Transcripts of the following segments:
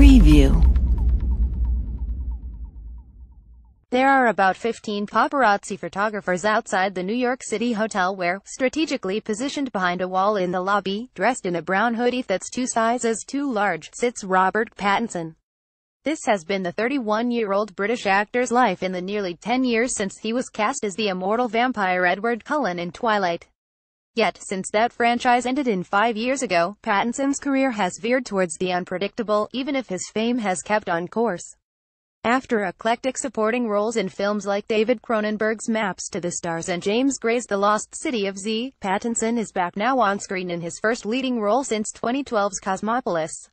Preview. There are about 15 paparazzi photographers outside the New York City hotel where, strategically positioned behind a wall in the lobby, dressed in a brown hoodie that's 2 sizes too large, sits Robert Pattinson. This has been the 31-year-old British actor's life in the nearly 10 years since he was cast as the immortal vampire Edward Cullen in Twilight. Yet, since that franchise ended 5 years ago, Pattinson's career has veered towards the unpredictable, even if his fame has kept on course. After eclectic supporting roles in films like David Cronenberg's Maps to the Stars and James Gray's The Lost City of Z, Pattinson is back now on screen in his first leading role since 2012's Cosmopolis.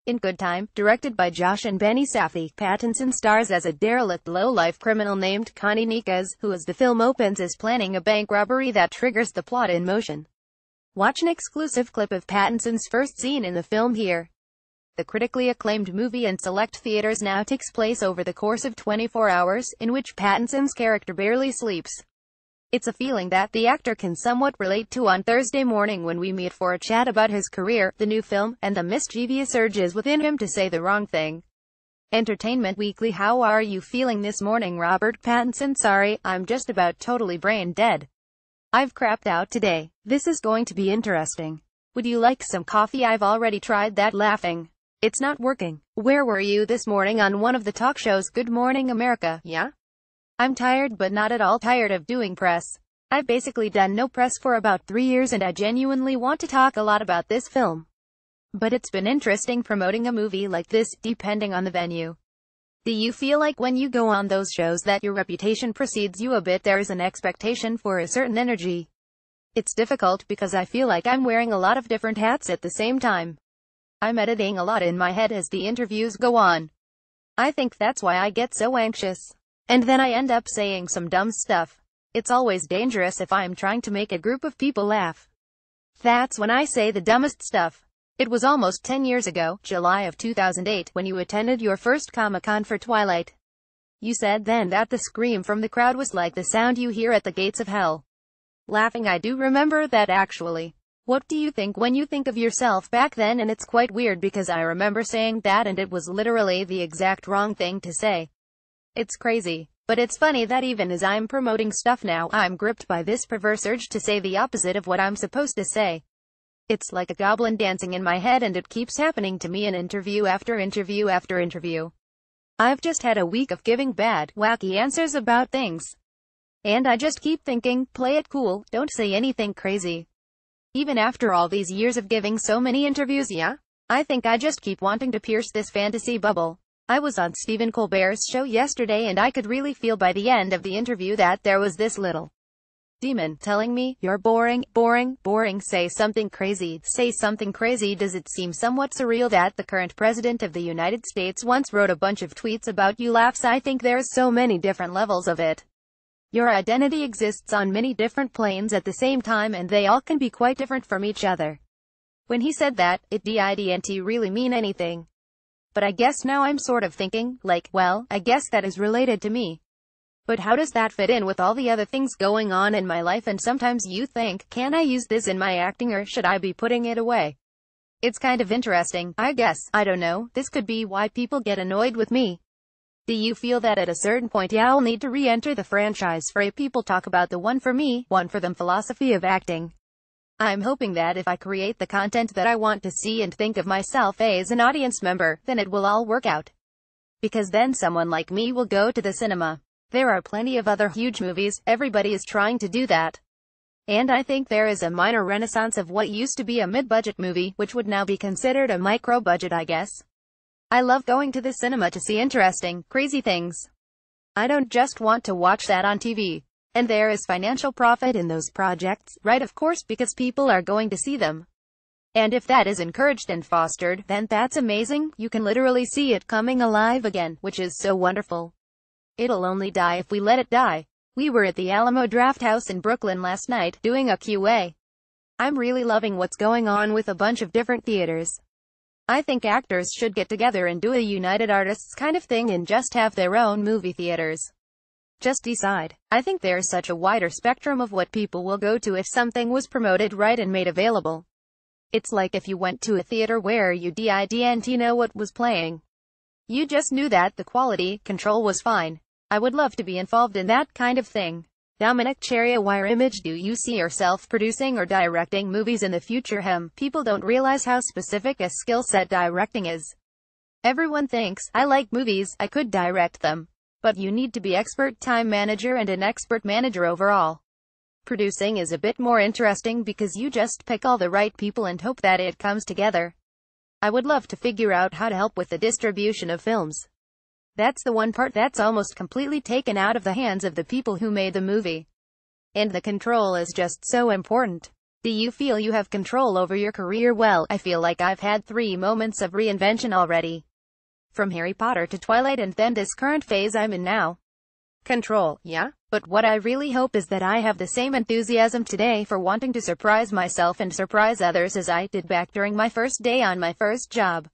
In Good Time, directed by Josh and Benny Safdie, Pattinson stars as a derelict low-life criminal named Connie Nikas, who as the film opens is planning a bank robbery that triggers the plot in motion. Watch an exclusive clip of Pattinson's first scene in the film here. The critically acclaimed movie in select theaters now takes place over the course of 24 hours, in which Pattinson's character barely sleeps. It's a feeling that the actor can somewhat relate to on Thursday morning when we meet for a chat about his career, the new film, and the mischievous urges within him to say the wrong thing. Entertainment Weekly: How are you feeling this morning, Robert Pattinson? Sorry, I'm just about totally brain dead. I've crapped out today. This is going to be interesting. Would you like some coffee? I've already tried that. Laughing. It's not working. Where were you this morning on one of the talk shows? Good Morning America, yeah? I'm tired but not at all tired of doing press. I've basically done no press for about 3 years and I genuinely want to talk a lot about this film. But it's been interesting promoting a movie like this, depending on the venue. Do you feel like when you go on those shows that your reputation precedes you a bit? There is an expectation for a certain energy. It's difficult because I feel like I'm wearing a lot of different hats at the same time. I'm editing a lot in my head as the interviews go on. I think that's why I get so anxious. And then I end up saying some dumb stuff. It's always dangerous if I'm trying to make a group of people laugh. That's when I say the dumbest stuff. It was almost 10 years ago, July of 2008, when you attended your first Comic-Con for Twilight. You said then that the scream from the crowd was like the sound you hear at the gates of hell. Laughing. I do remember that actually. What do you think when you think of yourself back then? And it's quite weird because I remember saying that and it was literally the exact wrong thing to say. It's crazy. But it's funny that even as I'm promoting stuff now, I'm gripped by this perverse urge to say the opposite of what I'm supposed to say. It's like a goblin dancing in my head and it keeps happening to me in interview after interview after interview. I've just had a week of giving bad, wacky answers about things. And I just keep thinking, play it cool, don't say anything crazy. Even after all these years of giving so many interviews, yeah? I think I just keep wanting to pierce this fantasy bubble. I was on Stephen Colbert's show yesterday and I could really feel by the end of the interview that there was this little demon telling me, you're boring, boring, boring, say something crazy, say something crazy. Does it seem somewhat surreal that the current president of the United States once wrote a bunch of tweets about you? Laughs. I think there's so many different levels of it. Your identity exists on many different planes at the same time and they all can be quite different from each other. When he said that, it didn't really mean anything. But I guess now I'm sort of thinking, like, well, I guess that is related to me. But how does that fit in with all the other things going on in my life? And sometimes you think, can I use this in my acting or should I be putting it away? It's kind of interesting, I guess. I don't know, this could be why people get annoyed with me. Do you feel that at a certain point I'll need to re-enter the franchise for people talk about the one for me, one for them philosophy of acting? I'm hoping that if I create the content that I want to see and think of myself as an audience member, then it will all work out. Because then someone like me will go to the cinema. There are plenty of other huge movies, everybody is trying to do that. And I think there is a minor renaissance of what used to be a mid-budget movie, which would now be considered a micro-budget, I guess. I love going to the cinema to see interesting, crazy things. I don't just want to watch that on TV. And there is financial profit in those projects, right? Of course, because people are going to see them. And if that is encouraged and fostered, then that's amazing. You can literally see it coming alive again, which is so wonderful. It'll only die if we let it die. We were at the Alamo Drafthouse in Brooklyn last night, doing a QA. I'm really loving what's going on with a bunch of different theaters. I think actors should get together and do a United Artists kind of thing and just have their own movie theaters. Just decide. I think there's such a wider spectrum of what people will go to if something was promoted right and made available. It's like if you went to a theater where you didn't know what was playing. You just knew that the quality control was fine. I would love to be involved in that kind of thing. Dominic Cherry, where image do you see yourself producing or directing movies in the future? People don't realize how specific a skill set directing is. Everyone thinks, I like movies, I could direct them. But you need to be expert time manager and an expert manager overall. Producing is a bit more interesting because you just pick all the right people and hope that it comes together. I would love to figure out how to help with the distribution of films. That's the one part that's almost completely taken out of the hands of the people who made the movie. And the control is just so important. Do you feel you have control over your career? Well, I feel like I've had 3 moments of reinvention already. From Harry Potter to Twilight and then this current phase I'm in now. Control, yeah? But what I really hope is that I have the same enthusiasm today for wanting to surprise myself and surprise others as I did back during my first day on my first job.